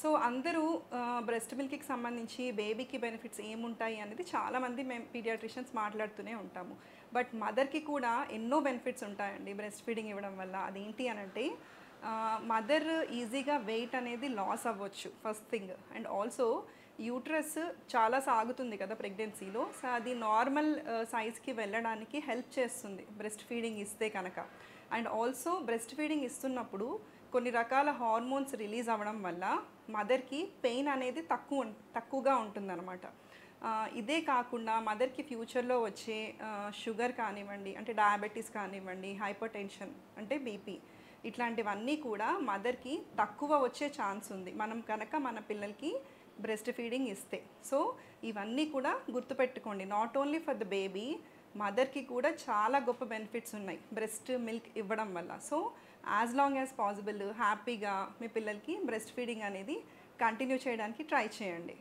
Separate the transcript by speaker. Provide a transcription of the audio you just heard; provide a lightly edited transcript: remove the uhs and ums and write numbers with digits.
Speaker 1: So అందరూ breast మిల్క్‌కి సంబంధించి బేబీకి బెనిఫిట్స్ ఏముంటాయి అనేది చాలామంది మేము పీడియాట్రిషియన్స్ మాట్లాడుతూనే ఉంటాము. బట్ మదర్‌కి కూడా ఎన్నో బెనిఫిట్స్ ఉంటాయండి బ్రెస్ట్ ఫీడింగ్ ఇవ్వడం వల్ల. అదేంటి అనంటే మదర్ ఈజీగా వెయిట్ అనేది లాస్ అవ్వచ్చు first thing. And also uterus చాలా సాగుతుంది కదా ప్రెగ్నెన్సీలో. సో అది నార్మల్ సైజ్‌కి వెళ్ళడానికి హెల్ప్ చేస్తుంది బ్రెస్ట్ ఫీడింగ్ ఇస్తే కనుక. అండ్ ఆల్సో బ్రెస్ట్ ఫీడింగ్ ఇస్తున్నప్పుడు కొన్ని రకాల హార్మోన్స్ రిలీజ్ అవ్వడం వల్ల మదర్‌కి పెయిన్ అనేది తక్కువగా ఉంటుందన్నమాట. ఇదే కాకుండా మదర్‌కి ఫ్యూచర్‌లో వచ్చే షుగర్ కానివ్వండి, అంటే డయాబెటీస్ కానివ్వండి, హైపర్ టెన్షన్ అంటే బీపీ, ఇట్లాంటివన్నీ కూడా మదర్‌కి తక్కువ వచ్చే ఛాన్స్ ఉంది మనం కనుక మన పిల్లలకి బ్రెస్ట్ ఫీడింగ్ ఇస్తే. సో ఇవన్నీ కూడా గుర్తుపెట్టుకోండి. Not only for the baby, మదర్‌కి కూడా చాలా గొప్ప బెనిఫిట్స్ ఉన్నాయి బ్రెస్ట్ మిల్క్ ఇవ్వడం వల్ల. So as long as possible హ్యాపీగా మీ పిల్లలకి బ్రెస్ట్ ఫీడింగ్ అనేది కంటిన్యూ చేయడానికి ట్రై చేయండి.